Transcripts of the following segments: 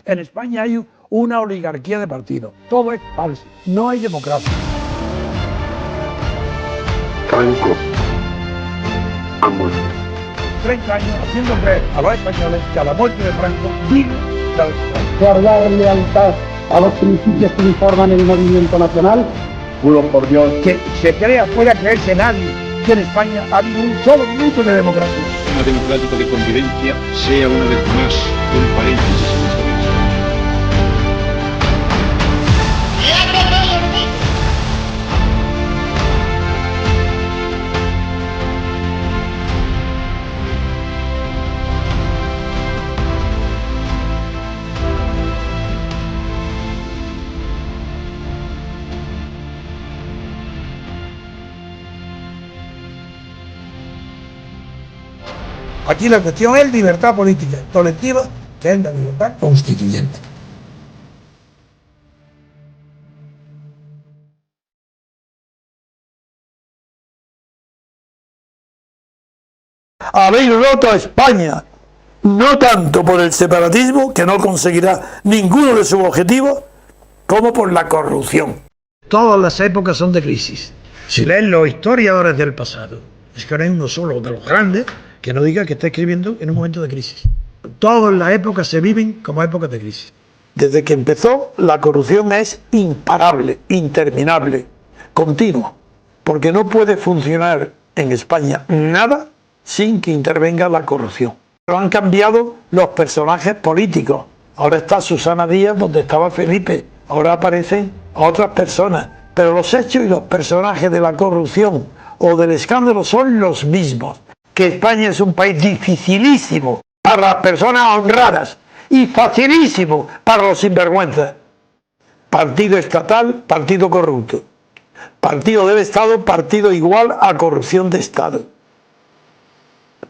En España hay una oligarquía de partidos. Todo es falso. No hay democracia. Franco ha muerto. 30 años haciendo creer a los españoles que a la muerte de Franco vino la democracia. Guardar lealtad a los principios que informan el movimiento nacional. Juro por Dios Que se crea, pueda creerse nadie que en España ha habido un solo minuto de democracia. Sistema democrático de convivencia sea una vez más un paréntesis en esta vida. Aquí la cuestión es libertad política colectiva, que es la libertad constituyente. Habéis roto a España, no tanto por el separatismo, que no conseguirá ninguno de sus objetivos, como por la corrupción. Todas las épocas son de crisis. Si leen los historiadores del pasado, es que no hay uno solo de los grandes que no diga que está escribiendo en un momento de crisis. Todas las épocas se viven como épocas de crisis. Desde que empezó, la corrupción es imparable, interminable, continua, porque no puede funcionar en España nada sin que intervenga la corrupción. Pero han cambiado los personajes políticos. Ahora está Susana Díaz donde estaba Felipe, ahora aparecen otras personas, pero los hechos y los personajes de la corrupción o del escándalo son los mismos. Que España es un país dificilísimo para las personas honradas y facilísimo para los sinvergüenzas. Partido estatal, partido corrupto. Partido del Estado, partido igual a corrupción de Estado.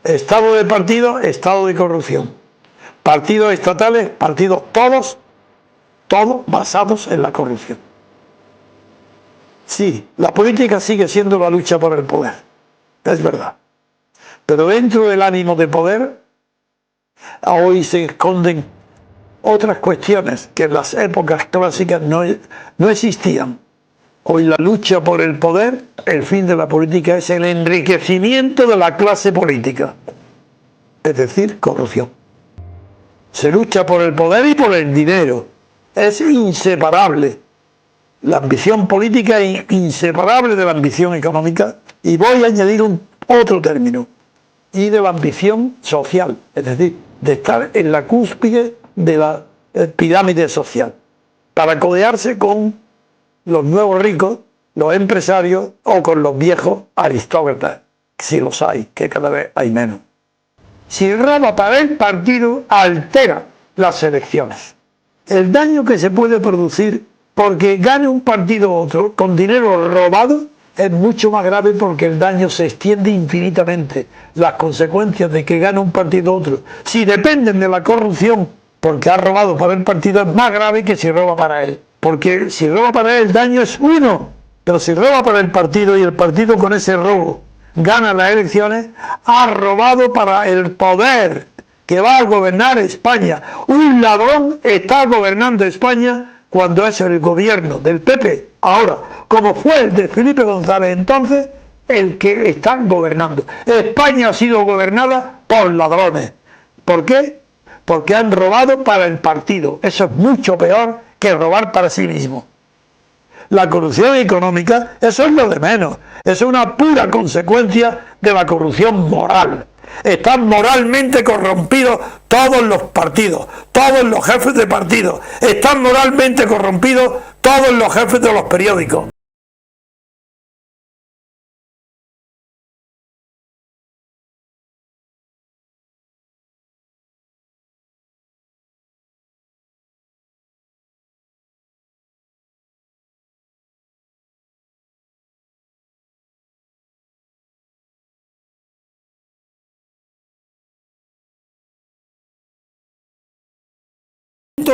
Estado de partido, estado de corrupción. Partidos estatales, partidos todos basados en la corrupción. Sí, la política sigue siendo la lucha por el poder, es verdad. Pero dentro del ánimo de poder, hoy se esconden otras cuestiones que en las épocas clásicas no existían. Hoy la lucha por el poder, el fin de la política es el enriquecimiento de la clase política, es decir, corrupción. Se lucha por el poder y por el dinero, es inseparable. La ambición política es inseparable de la ambición económica, y voy a añadir otro término, y de la ambición social, es decir, de estar en la cúspide de la pirámide social, para codearse con los nuevos ricos, los empresarios o con los viejos aristócratas, si los hay, que cada vez hay menos. Si roba para el partido, altera las elecciones. El daño que se puede producir porque gane un partido u otro con dinero robado es mucho más grave, porque el daño se extiende infinitamente. Las consecuencias de que gane un partido u otro, si dependen de la corrupción porque ha robado para el partido, es más grave que si roba para él. Porque si roba para él, el daño es uno, pero si roba para el partido y el partido con ese robo gana las elecciones, ha robado para el poder que va a gobernar España. Un ladrón está gobernando España cuando es el gobierno del PP ahora, como fue el de Felipe González entonces, el que están gobernando. España ha sido gobernada por ladrones. ¿Por qué? Porque han robado para el partido. Eso es mucho peor que robar para sí mismo. La corrupción económica, eso es lo de menos. Eso es una pura consecuencia de la corrupción moral. Están moralmente corrompidos todos los partidos, todos los jefes de partido. Están moralmente corrompidos todos los jefes de los periódicos.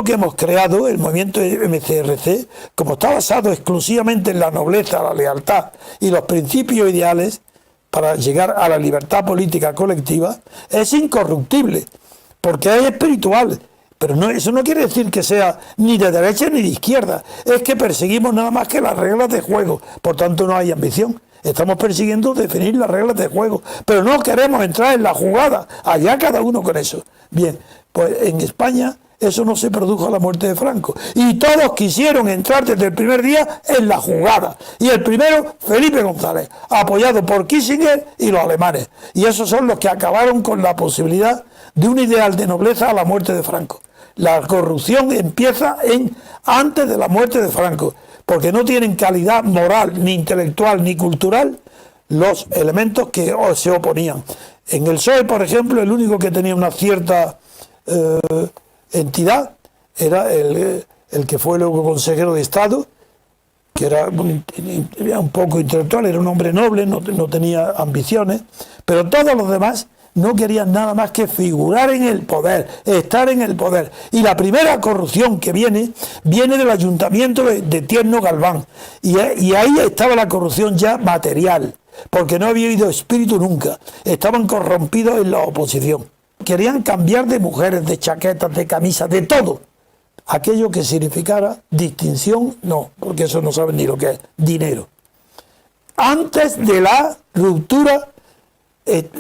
Que hemos creado, el movimiento MCRC, como está basado exclusivamente en la nobleza, la lealtad y los principios ideales para llegar a la libertad política colectiva, es incorruptible, porque es espiritual Pero no, eso no quiere decir que sea ni de derecha ni de izquierda. Es que perseguimos nada más que las reglas de juego. Por tanto, no hay ambición. Estamos persiguiendo definir las reglas de juego. Pero no queremos entrar en la jugada. Allá cada uno con eso. Bien, pues en España eso no se produjo a la muerte de Franco. Y todos quisieron entrar desde el primer día en la jugada. Y el primero, Felipe González, apoyado por Kissinger y los alemanes. Y esos son los que acabaron con la posibilidad de un ideal de nobleza a la muerte de Franco. La corrupción empieza antes de la muerte de Franco, porque no tienen calidad moral, ni intelectual, ni cultural los elementos que se oponían. En el PSOE, por ejemplo, el único que tenía una cierta entidad era el que fue luego consejero de Estado, que era un poco intelectual, era un hombre noble, no tenía ambiciones, pero todos los demás no querían nada más que figurar en el poder, estar en el poder. Y la primera corrupción que viene del ayuntamiento de Tierno Galván. Y ahí estaba la corrupción ya material, porque no había habido espíritu nunca. Estaban corrompidos en la oposición. Querían cambiar de mujeres, de chaquetas, de camisas, de todo. Aquello que significara distinción, no, porque eso no saben ni lo que es, dinero. Antes de la ruptura,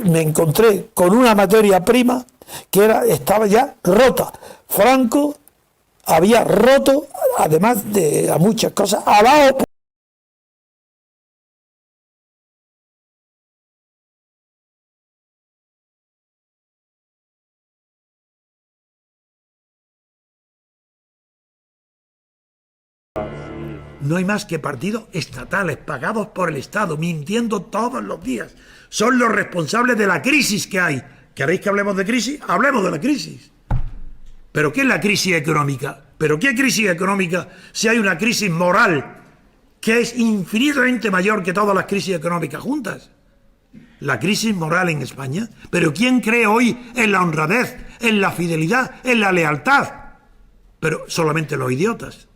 me encontré con una materia prima que estaba ya rota. Franco había roto, además de a muchas cosas, a la oposición. No hay más que partidos estatales pagados por el Estado, mintiendo todos los días. Son los responsables de la crisis que hay. ¿Queréis que hablemos de crisis? Hablemos de la crisis. ¿Pero qué es la crisis económica? ¿Pero qué crisis económica si hay una crisis moral que es infinitamente mayor que todas las crisis económicas juntas? La crisis moral en España. ¿Pero quién cree hoy en la honradez, en la fidelidad, en la lealtad? Pero solamente los idiotas.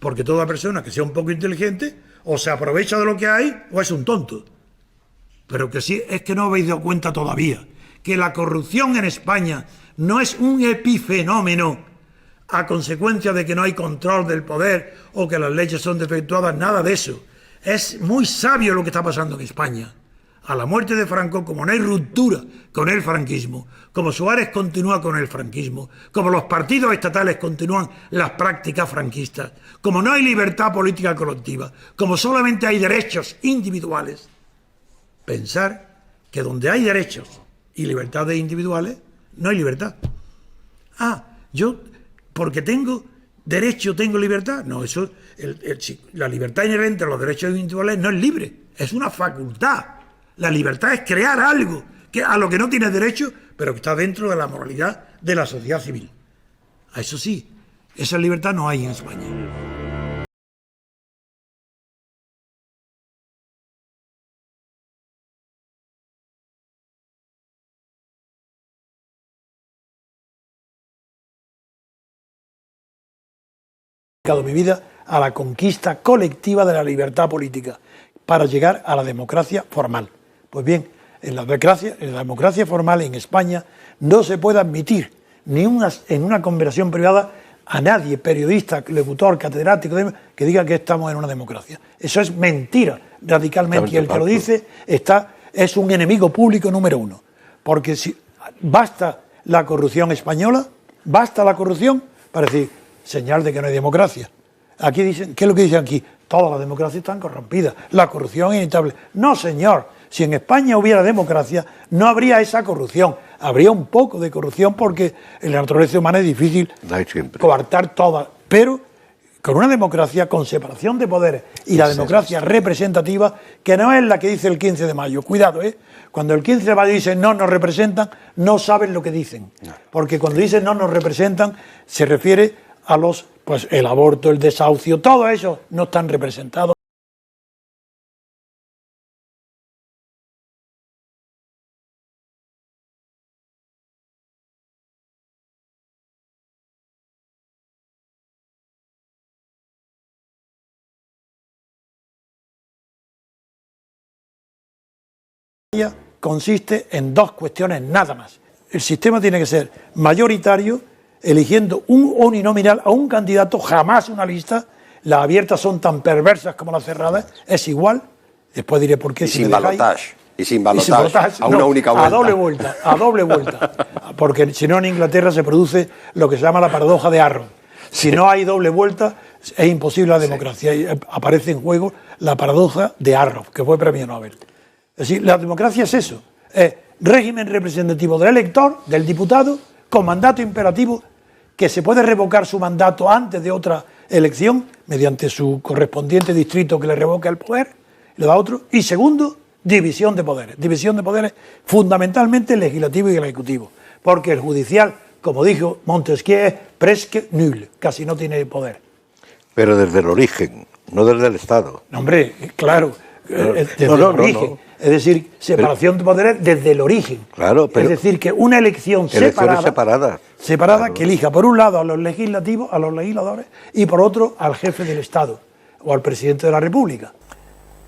Porque toda persona que sea un poco inteligente o se aprovecha de lo que hay o es un tonto. Pero que sí, es que no habéis dado cuenta todavía que la corrupción en España no es un epifenómeno a consecuencia de que no hay control del poder o que las leyes son defectuadas, nada de eso. Es muy sabio lo que está pasando en España. A la muerte de Franco, como no hay ruptura con el franquismo, como Suárez continúa con el franquismo, como los partidos estatales continúan las prácticas franquistas, como no hay libertad política colectiva, como solamente hay derechos individuales, pensar que donde hay derechos y libertades individuales, no hay libertad. Yo, porque tengo derecho, tengo libertad. No, eso, la libertad inherente a los derechos individuales no es libre, es una facultad. La libertad es crear algo a lo que no tienes derecho, pero que está dentro de la moralidad de la sociedad civil. A eso sí, esa libertad no hay en España. He dedicado mi vida a la conquista colectiva de la libertad política para llegar a la democracia formal. Pues bien, en la democracia formal en España no se puede admitir en una conversación privada a nadie, periodista, locutor, catedrático, que diga que estamos en una democracia. Eso es mentira radicalmente, y el que lo dice es un enemigo público número uno. Porque si basta la corrupción española, basta la corrupción para decir, señal de que no hay democracia. Aquí dicen, ¿qué es lo que dicen aquí? Todas las democracias están corrompidas, la corrupción es inevitable. No, señor, si en España hubiera democracia, no habría esa corrupción. Habría un poco de corrupción porque en la naturaleza humana es difícil coartar toda, pero con una democracia con separación de poderes y la democracia representativa, que no es la que dice el 15 de mayo. Cuidado, cuando el 15 de mayo dice no nos representan, no saben lo que dicen. Porque cuando dicen no nos representan, se refiere a el aborto, el desahucio, todo eso no están representados. Consiste en dos cuestiones nada más. El sistema tiene que ser mayoritario, eligiendo un uninominal a un candidato, jamás una lista. Las abiertas son tan perversas como las cerradas, es igual. Después diré por qué. Y sin balotaje. Y sin balotaje, a una no, única vuelta. A doble vuelta. Porque si no, en Inglaterra se produce lo que se llama la paradoja de Arrow. Si no hay doble vuelta, es imposible la democracia. Y aparece en juego la paradoja de Arrow, que fue premio Nobel. Es decir, la democracia es eso. Es régimen representativo del elector, del diputado, con mandato imperativo, que se puede revocar su mandato antes de otra elección, mediante su correspondiente distrito que le revoca el poder, le da otro. Y segundo, división de poderes. División de poderes fundamentalmente legislativo y ejecutivo. Porque el judicial, como dijo Montesquieu, es presque nul, casi no tiene poder. Pero desde el origen, no desde el Estado. No, hombre, claro, desde el origen. No. Es decir, separación de poderes desde el origen. Claro, pero es decir, que una elección separada claro, que elija por un lado a los legislativos, a los legisladores, y por otro al jefe del Estado o al presidente de la República.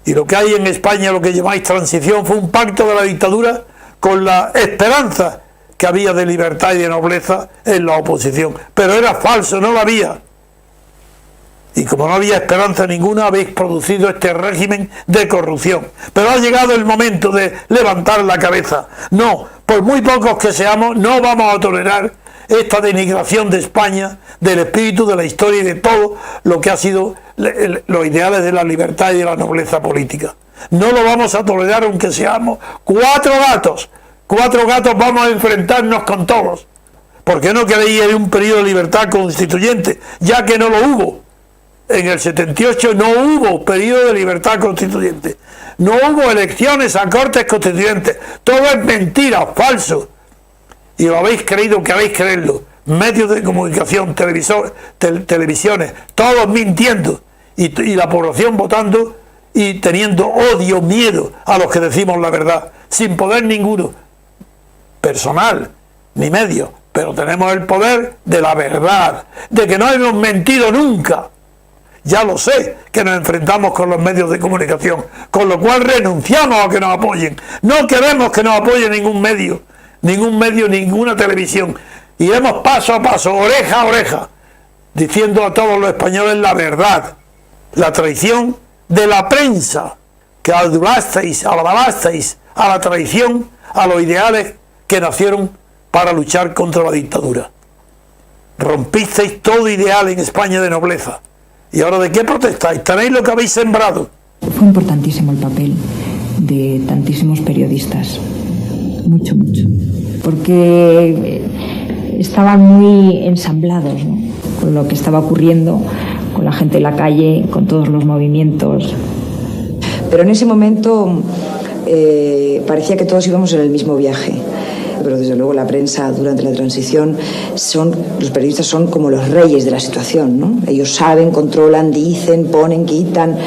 Y lo que hay en España, lo que llamáis transición, fue un pacto de la dictadura con la esperanza que había de libertad y de nobleza en la oposición. Pero era falso, no la había. Y como no había esperanza ninguna, habéis producido este régimen de corrupción. Pero ha llegado el momento de levantar la cabeza. No, por muy pocos que seamos, no vamos a tolerar esta denigración de España, del espíritu, de la historia y de todo lo que ha sido los ideales de la libertad y de la nobleza política. No lo vamos a tolerar aunque seamos 4 gatos. 4 gatos vamos a enfrentarnos con todos. ¿Por qué no queréis ir un periodo de libertad constituyente? Ya que no lo hubo. En el 78 no hubo periodo de libertad constituyente. No hubo elecciones a cortes constituyentes. Todo es mentira, falso. Y lo habéis creído, que habéis creerlo. Medios de comunicación, televisiones, todos mintiendo. Y la población votando y teniendo odio, miedo a los que decimos la verdad. Sin poder ninguno. Personal, ni medio. Pero tenemos el poder de la verdad. De que no hemos mentido nunca. Ya lo sé, que nos enfrentamos con los medios de comunicación, con lo cual renunciamos a que nos apoyen. No queremos que nos apoye ningún medio, ninguna televisión. Iremos paso a paso, oreja a oreja, diciendo a todos los españoles la verdad, la traición de la prensa, que adulasteis, alabasteis a la traición, a los ideales que nacieron para luchar contra la dictadura. Rompisteis todo ideal en España de nobleza. ¿Y ahora de qué protestáis? ¿Tenéis lo que habéis sembrado? Fue importantísimo el papel de tantísimos periodistas. Mucho, mucho. Porque estaban muy ensamblados, ¿no?, con lo que estaba ocurriendo, con la gente en la calle, con todos los movimientos. Pero en ese momento parecía que todos íbamos en el mismo viaje. Pero desde luego la prensa durante la transición los periodistas son como los reyes de la situación, ¿no? Ellos saben, controlan, dicen, ponen, quitan,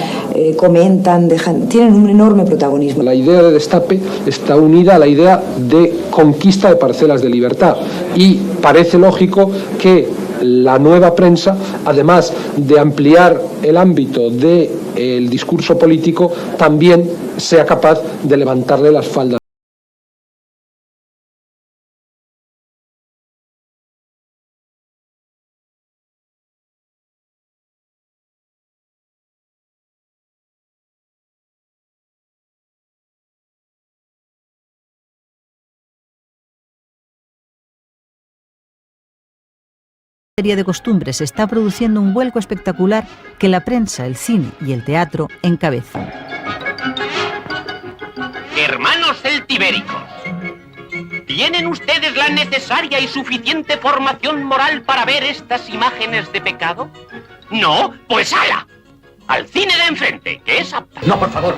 comentan, tienen un enorme protagonismo. La idea de destape está unida a la idea de conquista de parcelas de libertad y parece lógico que la nueva prensa, además de ampliar el ámbito del discurso político, también sea capaz de levantarle las faldas. De costumbres se está produciendo un vuelco espectacular que la prensa, el cine y el teatro encabezan. Hermanos celtibéricos, ¿tienen ustedes la necesaria y suficiente formación moral para ver estas imágenes de pecado? ¿No? Pues ¡hala! Al cine de enfrente, que es apta. No, por favor,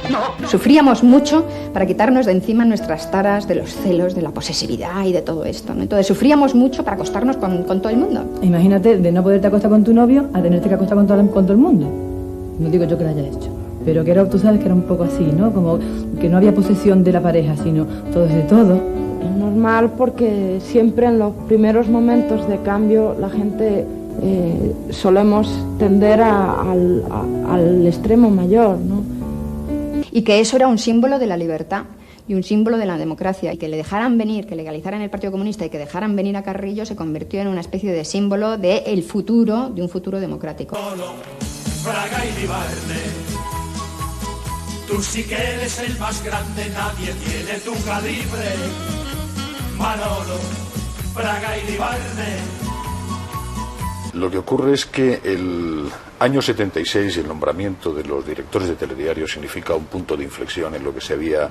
no. Sufríamos mucho para quitarnos de encima nuestras taras de los celos, de la posesividad y de todo esto, ¿no? Entonces sufríamos mucho para acostarnos con todo el mundo. Imagínate de no poderte acostar con tu novio a tenerte que acostar con todo el mundo. No digo yo que lo haya hecho, pero que era, tú sabes que era un poco así, ¿no? Como que no había posesión de la pareja, sino todo es de todo. Es normal porque siempre en los primeros momentos de cambio la gente... solemos tender al extremo mayor, ¿no? Y que eso era un símbolo de la libertad, y un símbolo de la democracia. Y que le dejaran venir, que legalizaran el Partido Comunista y que dejaran venir a Carrillo se convirtió en una especie de símbolo del futuro, de un futuro democrático. Fraga y Libarne, tú sí que eres el más grande, nadie tiene tu calibre. Manolo, Fraga y Libarne. Lo que ocurre es que el año 76 y el nombramiento de los directores de telediarios significa un punto de inflexión en lo que se había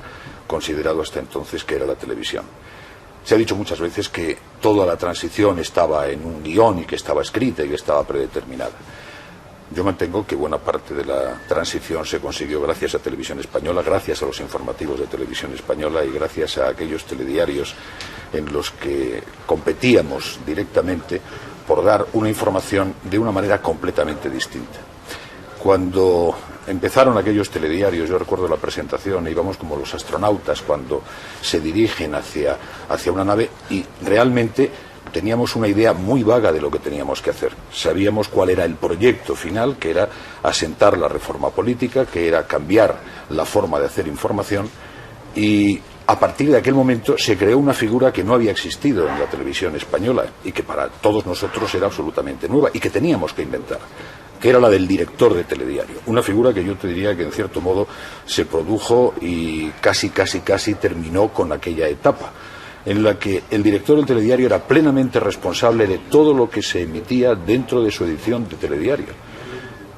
considerado hasta entonces que era la televisión. Se ha dicho muchas veces que toda la transición estaba en un guión y que estaba escrita y que estaba predeterminada. Yo mantengo que buena parte de la transición se consiguió gracias a Televisión Española, gracias a los informativos de Televisión Española y gracias a aquellos telediarios en los que competíamos directamente por dar una información de una manera completamente distinta. Cuando empezaron aquellos telediarios, yo recuerdo la presentación, íbamos como los astronautas cuando se dirigen hacia una nave y realmente teníamos una idea muy vaga de lo que teníamos que hacer. Sabíamos cuál era el proyecto final, que era asentar la reforma política, que era cambiar la forma de hacer información y a partir de aquel momento se creó una figura que no había existido en la televisión española y que para todos nosotros era absolutamente nueva y que teníamos que inventar, que era la del director de telediario. Una figura que yo te diría que en cierto modo se produjo y casi terminó con aquella etapa, en la que el director del telediario era plenamente responsable de todo lo que se emitía dentro de su edición de telediario.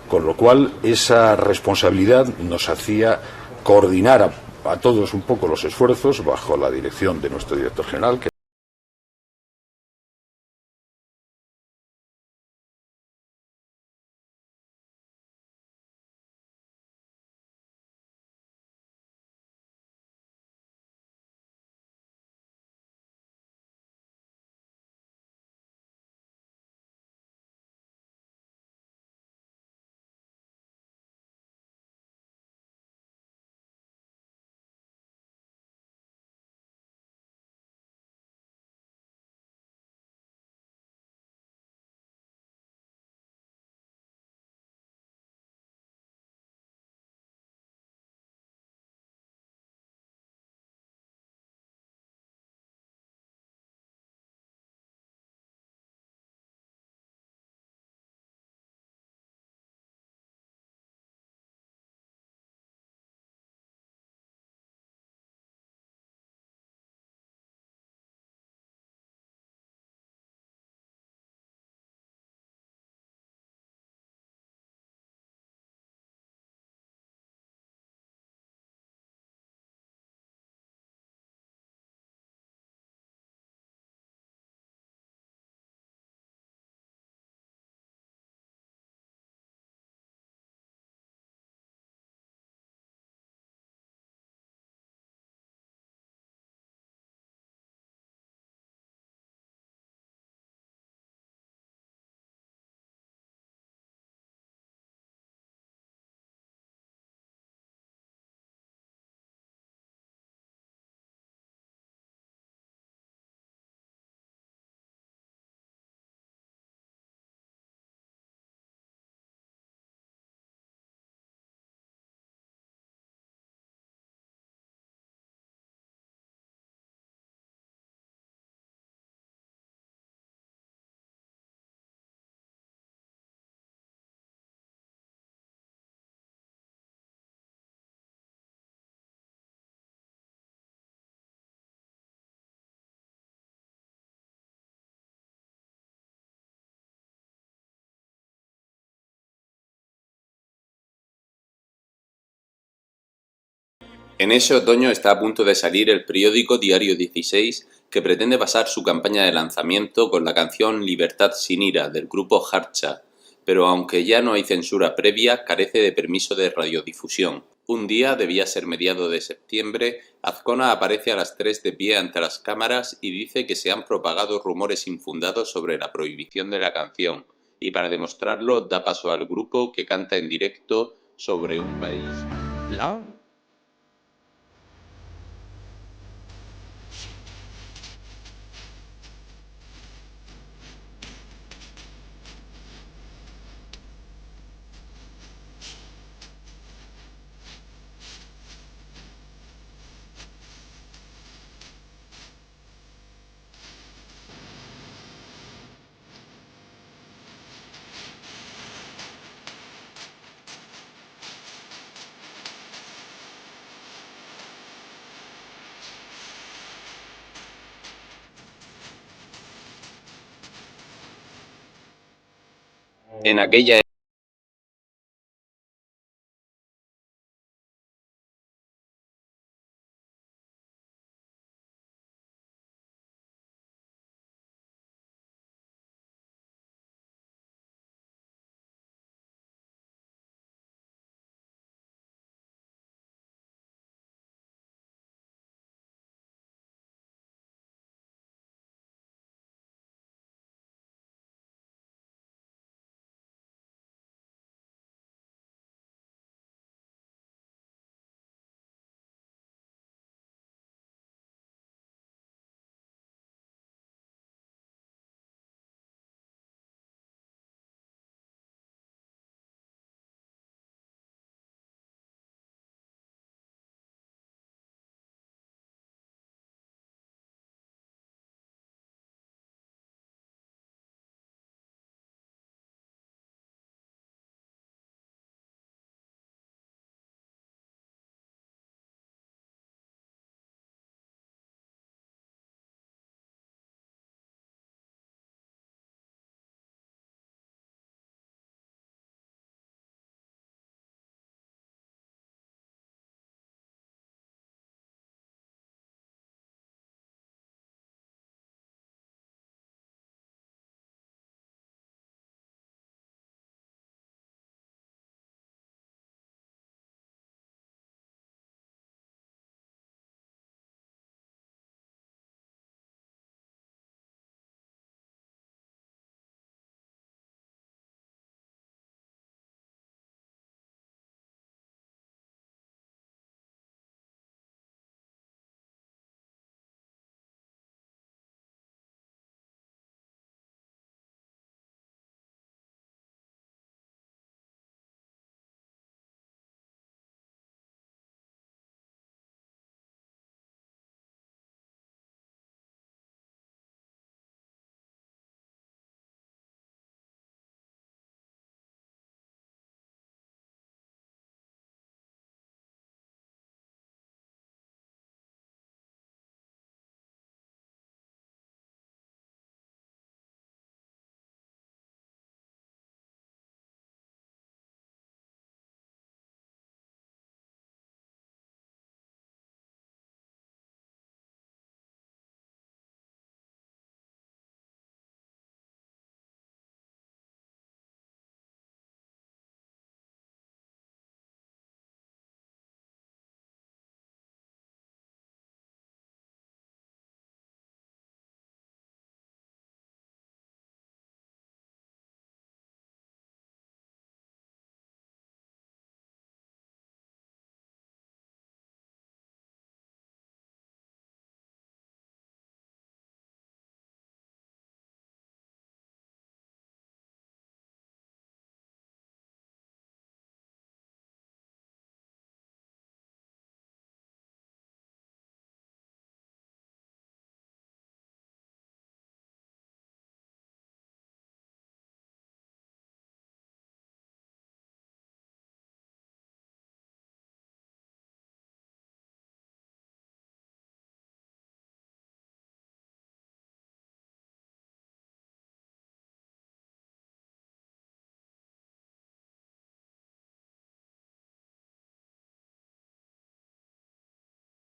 Con lo cual, esa responsabilidad nos hacía coordinar a todos un poco los esfuerzos bajo la dirección de nuestro director general, que En ese otoño está a punto de salir el periódico Diario 16, que pretende basar su campaña de lanzamiento con la canción Libertad sin ira del grupo Harcha, pero aunque ya no hay censura previa, carece de permiso de radiodifusión. Un día, debía ser mediados de septiembre, Azcona aparece a las 3 de pie ante las cámaras y dice que se han propagado rumores infundados sobre la prohibición de la canción, y para demostrarlo da paso al grupo que canta en directo sobre un país. En aquella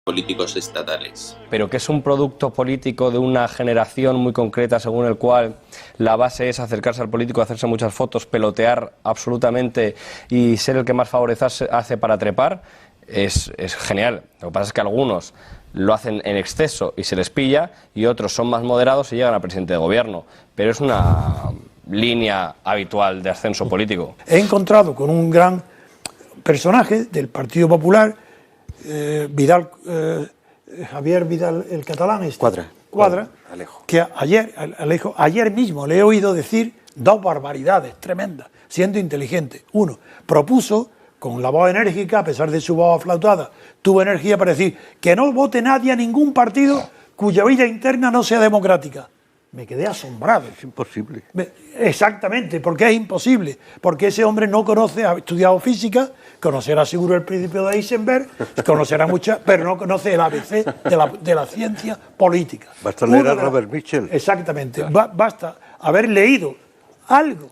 políticos estatales. Pero que es un producto político de una generación muy concreta según el cual la base es acercarse al político, hacerse muchas fotos, pelotear absolutamente y ser el que más favorecerse hace para trepar, es genial. Lo que pasa es que algunos lo hacen en exceso y se les pilla y otros son más moderados y llegan a presidente de gobierno. Pero es una línea habitual de ascenso político. He encontrado con un gran personaje del Partido Popular, Javier Vidal, el catalán, Quadra, que ayer mismo le he oído decir dos barbaridades tremendas, siendo inteligente. Uno, propuso, con la voz enérgica, a pesar de su voz aflautada, tuvo energía para decir que no vote nadie a ningún partido cuya vida interna no sea democrática. Me quedé asombrado. Es imposible. Exactamente, porque es imposible. Porque ese hombre no conoce, ha estudiado física, conocerá seguro el principio de Heisenberg, conocerá muchas, pero no conoce el ABC de la ciencia política. Basta leer a Robert Mitchell. Exactamente. Basta haber leído algo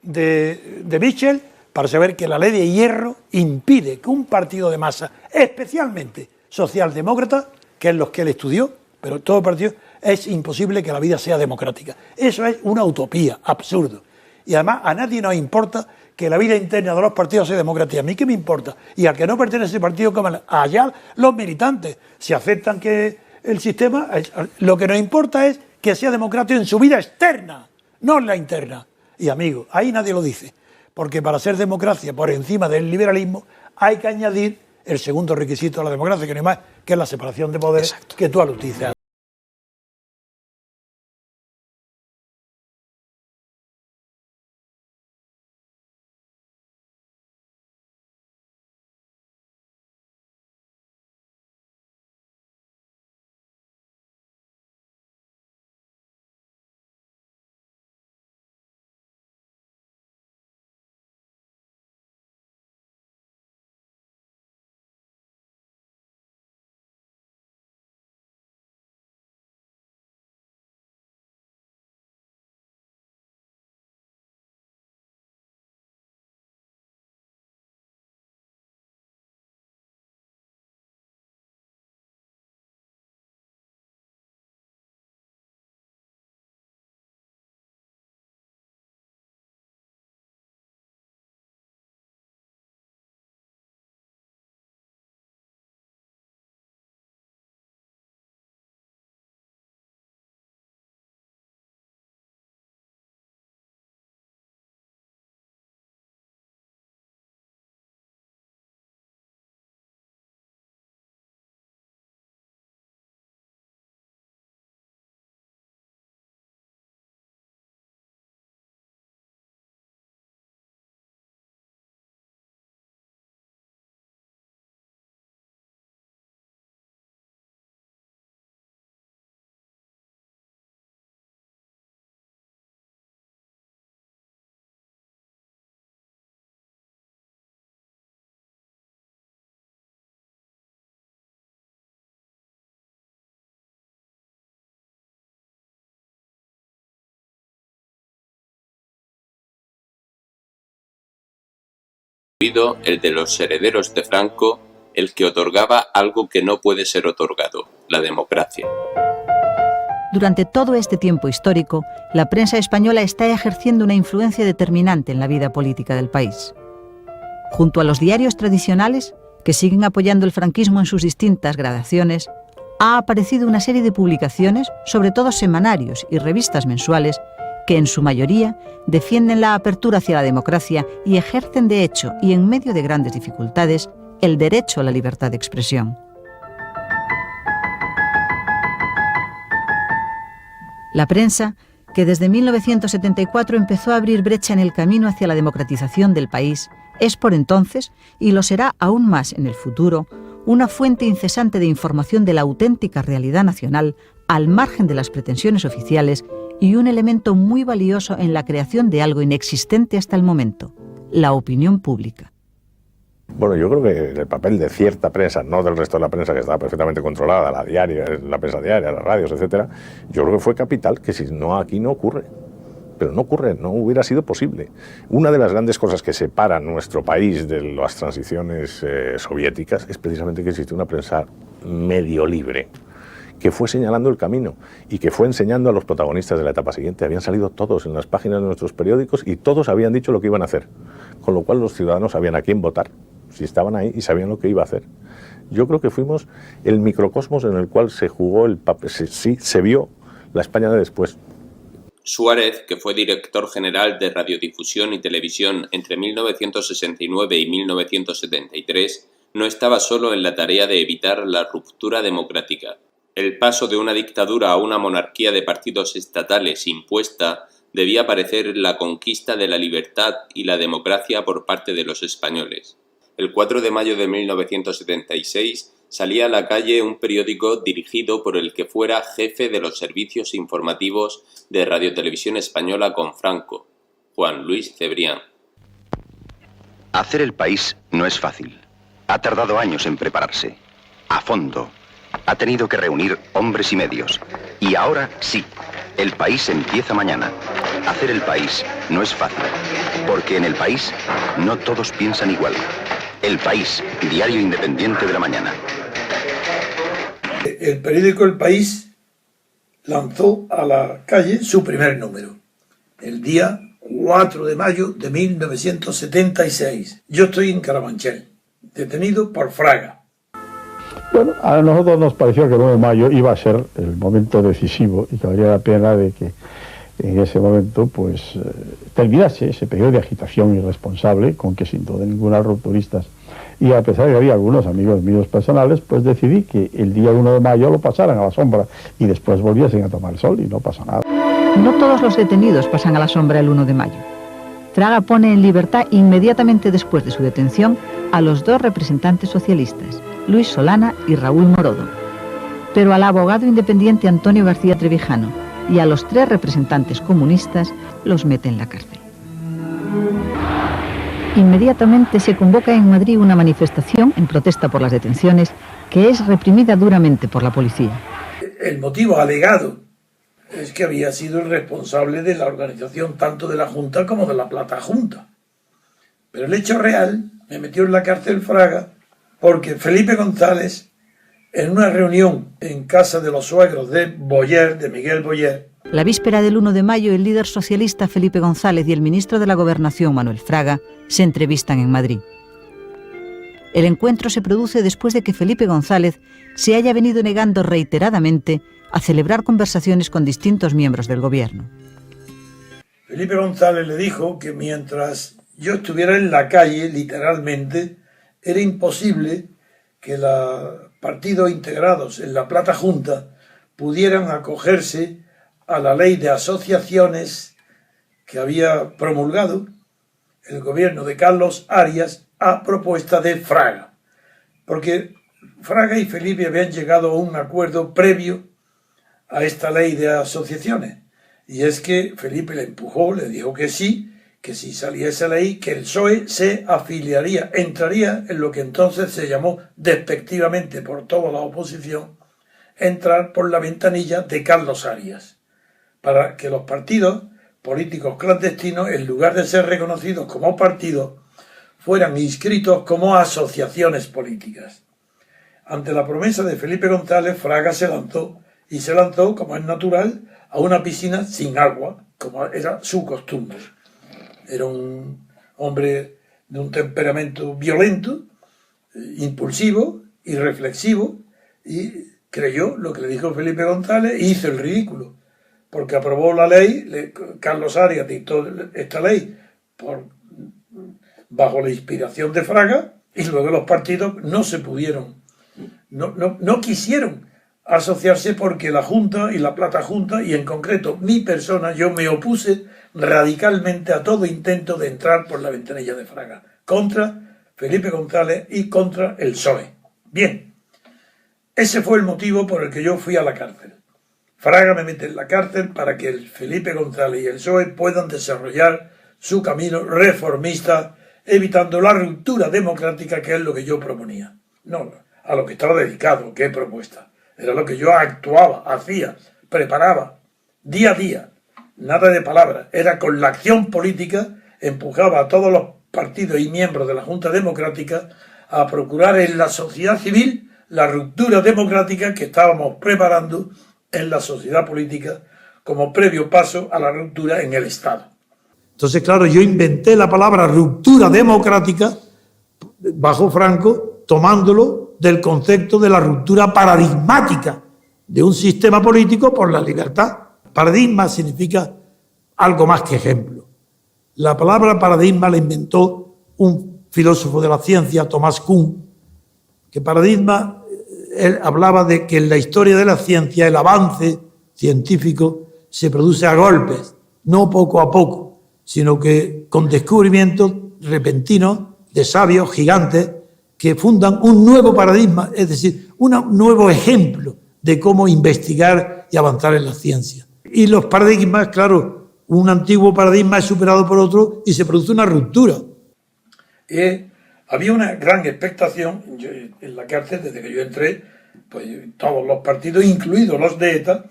de Michel para saber que la ley de hierro impide que un partido de masa, especialmente socialdemócrata, que es los que él estudió, pero todo partido, es imposible que la vida sea democrática. Eso es una utopía, absurdo. Y además a nadie nos importa que la vida interna de los partidos sea democrática. A mí qué me importa. Y al que no pertenece a ese partido, como allá los militantes, si aceptan que el sistema, lo que nos importa es que sea democrático en su vida externa, no en la interna. Y amigos, ahí nadie lo dice. Porque para ser democracia por encima del liberalismo hay que añadir el segundo requisito de la democracia, que no es más que es la separación de poderes. Exacto. Que tú aludiste. El de los herederos de Franco, el que otorgaba algo que no puede ser otorgado, la democracia. Durante todo este tiempo histórico, la prensa española está ejerciendo una influencia determinante en la vida política del país. Junto a los diarios tradicionales, que siguen apoyando el franquismo en sus distintas gradaciones, ha aparecido una serie de publicaciones, sobre todo semanarios y revistas mensuales, que en su mayoría defienden la apertura hacia la democracia y ejercen de hecho, y en medio de grandes dificultades, el derecho a la libertad de expresión. La prensa, que desde 1974 empezó a abrir brecha en el camino hacia la democratización del país, es por entonces, y lo será aún más en el futuro, una fuente incesante de información de la auténtica realidad nacional, al margen de las pretensiones oficiales, y un elemento muy valioso en la creación de algo inexistente hasta el momento, la opinión pública. Bueno, yo creo que el papel de cierta prensa, no del resto de la prensa que estaba perfectamente controlada, la diaria, la prensa diaria, las radios, etcétera, yo creo que fue capital, que si no aquí no ocurre. Pero no ocurre, no hubiera sido posible. Una de las grandes cosas que separan nuestro país de las transiciones soviéticas es precisamente que existe una prensa medio libre, que fue señalando el camino y que fue enseñando a los protagonistas de la etapa siguiente. Habían salido todos en las páginas de nuestros periódicos y todos habían dicho lo que iban a hacer, con lo cual los ciudadanos sabían a quién votar, si estaban ahí, y sabían lo que iba a hacer. Yo creo que fuimos el microcosmos en el cual se jugó el papel, se vio la España de después. Suárez, que fue director general de Radiodifusión y Televisión entre 1969 y 1973, no estaba solo en la tarea de evitar la ruptura democrática. El paso de una dictadura a una monarquía de partidos estatales impuesta debía parecer la conquista de la libertad y la democracia por parte de los españoles. El 4 de mayo de 1976 salía a la calle un periódico dirigido por el que fuera jefe de los servicios informativos de Radiotelevisión Española con Franco, Juan Luis Cebrián. Hacer el país no es fácil. Ha tardado años en prepararse, a fondo. Ha tenido que reunir hombres y medios. Y ahora sí, el país empieza mañana. Hacer el país no es fácil, porque en el país no todos piensan igual. El País, diario independiente de la mañana. El periódico El País lanzó a la calle su primer número, el día 4 de mayo de 1976. Yo estoy en Carabanchel, detenido por Fraga. Bueno, a nosotros nos pareció que el 9 de mayo iba a ser el momento decisivo y que valía la pena de que en ese momento pues terminase ese periodo de agitación irresponsable con que sin duda ninguna rupturistas, y a pesar de que había algunos amigos míos personales, pues decidí que el día 1 de mayo lo pasaran a la sombra y después volviesen a tomar el sol y no pasa nada. No todos los detenidos pasan a la sombra el 1 de mayo. Fraga pone en libertad inmediatamente después de su detención a los dos representantes socialistas, Luis Solana y Raúl Morodo, pero al abogado independiente Antonio García Trevijano y a los 3 representantes comunistas los mete en la cárcel. Inmediatamente se convoca en Madrid una manifestación en protesta por las detenciones que es reprimida duramente por la policía. El motivo alegado es que había sido el responsable de la organización tanto de la Junta como de la Plata Junta. Pero el hecho real me metió en la cárcel Fraga porque Felipe González, en una reunión en casa de los suegros de Boyer, de Miguel Boyer. La víspera del 1 de mayo, el líder socialista Felipe González y el ministro de la Gobernación, Manuel Fraga, se entrevistan en Madrid. El encuentro se produce después de que Felipe González se haya venido negando reiteradamente a celebrar conversaciones con distintos miembros del gobierno. Felipe González le dijo que mientras yo estuviera en la calle, literalmente, era imposible que los partidos integrados en la Plata Junta pudieran acogerse a la ley de asociaciones que había promulgado el gobierno de Carlos Arias a propuesta de Fraga. Porque Fraga y Felipe habían llegado a un acuerdo previo a esta ley de asociaciones. Y es que Felipe le empujó, le dijo que si salía esa ley, que el PSOE se afiliaría, entraría en lo que entonces se llamó despectivamente por toda la oposición, entrar por la ventanilla de Carlos Arias, para que los partidos políticos clandestinos, en lugar de ser reconocidos como partidos, fueran inscritos como asociaciones políticas. Ante la promesa de Felipe González, Fraga se lanzó, como es natural, a una piscina sin agua, como era su costumbre. Era un hombre de un temperamento violento, impulsivo, irreflexivo, y creyó lo que le dijo Felipe González e hizo el ridículo, porque aprobó la ley, Carlos Arias dictó esta ley bajo la inspiración de Fraga, y luego los partidos no quisieron asociarse porque la Junta y la Plata Junta, y en concreto mi persona, yo me opuse radicalmente a todo intento de entrar por la ventanilla de Fraga, contra Felipe González y contra el PSOE. Bien, ese fue el motivo por el que yo fui a la cárcel. Fraga me mete en la cárcel para que el Felipe González y el PSOE puedan desarrollar su camino reformista, evitando la ruptura democrática, que es lo que yo proponía. No, a lo que estaba dedicado, qué propuesta. Era lo que yo actuaba, hacía, preparaba, día a día. Nada de palabras. Era con la acción política, empujaba a todos los partidos y miembros de la Junta Democrática a procurar en la sociedad civil la ruptura democrática que estábamos preparando en la sociedad política como previo paso a la ruptura en el Estado. Entonces, claro, yo inventé la palabra ruptura democrática bajo Franco, tomándolo del concepto de la ruptura paradigmática de un sistema político por la libertad. Paradigma significa algo más que ejemplo. La palabra paradigma la inventó un filósofo de la ciencia, Thomas Kuhn, que paradigma, él hablaba de que en la historia de la ciencia el avance científico se produce a golpes, no poco a poco, sino que con descubrimientos repentinos de sabios gigantes que fundan un nuevo paradigma, es decir, un nuevo ejemplo de cómo investigar y avanzar en la ciencia. Y los paradigmas, claro, un antiguo paradigma es superado por otro y se produce una ruptura. Había una gran expectación en la cárcel desde que yo entré, pues todos los partidos, incluidos los de ETA,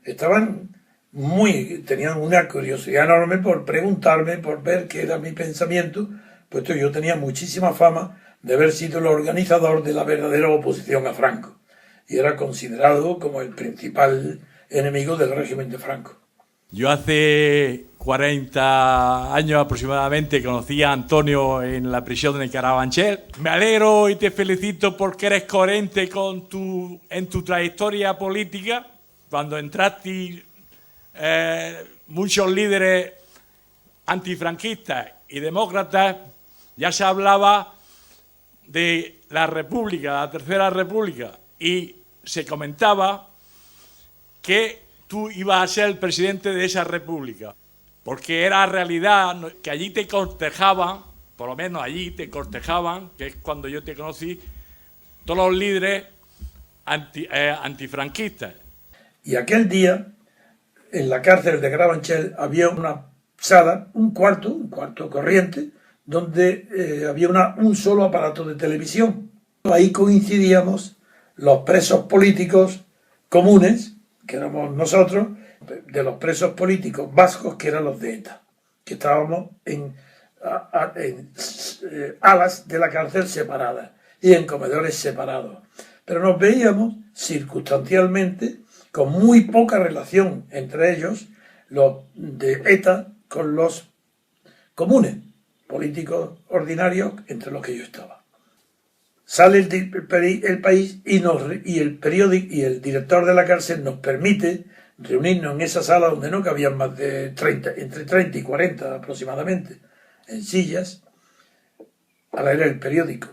estaban tenían una curiosidad enorme por preguntarme, por ver qué era mi pensamiento, puesto que yo tenía muchísima fama de haber sido el organizador de la verdadera oposición a Franco, y era considerado como el principal enemigo del régimen de Franco. Yo hace 40 años aproximadamente conocí a Antonio en la prisión de Carabanchel. Me alegro y te felicito porque eres coherente en tu trayectoria política. Cuando entraste, muchos líderes antifranquistas y demócratas ya se hablaba de la República, la Tercera República, y se comentaba que tú ibas a ser el presidente de esa república, porque era realidad que allí te cortejaban, por lo menos allí te cortejaban, que es cuando yo te conocí, todos los líderes antifranquistas. Y aquel día, en la cárcel de Carabanchel, había una sala, un cuarto corriente, donde había un solo aparato de televisión. Ahí coincidíamos los presos políticos comunes, que éramos nosotros, de los presos políticos vascos, que eran los de ETA, que estábamos en alas de la cárcel separadas y en comedores separados. Pero nos veíamos circunstancialmente, con muy poca relación entre ellos, los de ETA con los comunes, políticos ordinarios, entre los que yo estaba. Sale el país y el periódico y el director de la cárcel nos permite reunirnos en esa sala donde no cabían más de entre 30 y 40 aproximadamente, en sillas, a leer el periódico.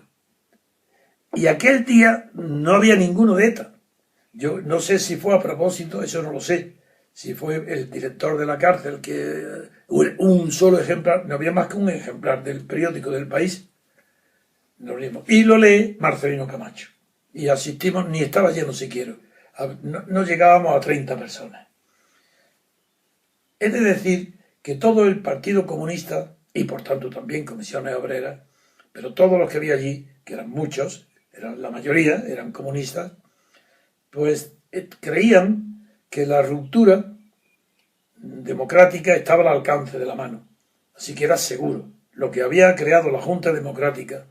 Y aquel día no había ninguno de ETA. Yo no sé si fue a propósito, eso no lo sé, si fue el director de la cárcel, que un solo ejemplar, no había más que un ejemplar del periódico del país. Y lo lee Marcelino Camacho. Y asistimos, ni estaba lleno siquiera. No llegábamos a 30 personas. Es de decir que todo el Partido Comunista, y por tanto también Comisiones Obreras, pero todos los que había allí, que eran muchos, la mayoría eran comunistas, pues creían que la ruptura democrática estaba al alcance de la mano. Así que era seguro. Lo que había creado la Junta Democrática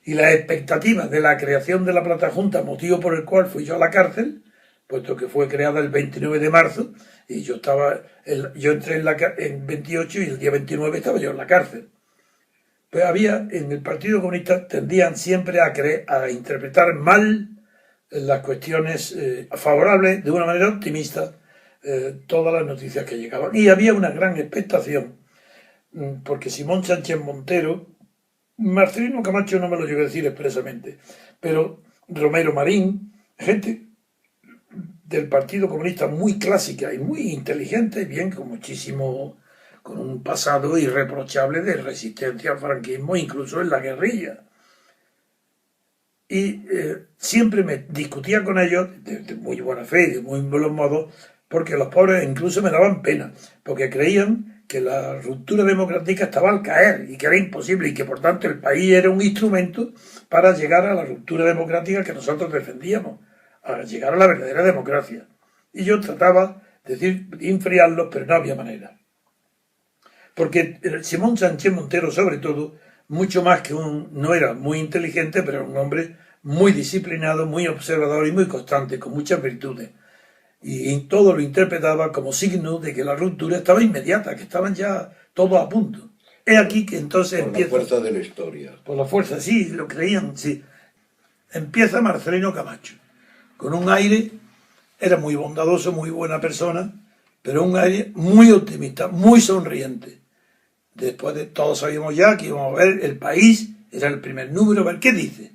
y las expectativas de la creación de la Plata Junta, motivo por el cual fui yo a la cárcel, puesto que fue creada el 29 de marzo, y yo entré en 28 y el día 29 estaba yo en la cárcel. Pues había, en el Partido Comunista, tendían siempre a interpretar mal las cuestiones favorables, de una manera optimista, todas las noticias que llegaban. Y había una gran expectación, porque Simón Sánchez Montero, Marcelino Camacho no me lo llegó a decir expresamente, pero Romero Marín, gente del Partido Comunista muy clásica y muy inteligente, y bien, con un pasado irreprochable de resistencia al franquismo, incluso en la guerrilla. Y siempre me discutía con ellos de muy buena fe y de muy buenos modos, porque los pobres incluso me daban pena, porque creían que la ruptura democrática estaba al caer y que era imposible y que por tanto el país era un instrumento para llegar a la ruptura democrática que nosotros defendíamos, a llegar a la verdadera democracia. Y yo trataba de enfriarlos, pero no había manera. Porque Simón Sánchez Montero, sobre todo, mucho más que no era muy inteligente, pero era un hombre muy disciplinado, muy observador y muy constante, con muchas virtudes. Y todo lo interpretaba como signo de que la ruptura estaba inmediata, que estaban ya todos a punto. Es aquí que entonces empieza... Por la fuerza de la historia. Por la fuerza, sí, lo creían, sí. Empieza Marcelino Camacho, con un aire, era muy bondadoso, muy buena persona, pero un aire muy optimista, muy sonriente. Después de todos sabíamos ya que íbamos a ver el país, era el primer número, a ver qué dice.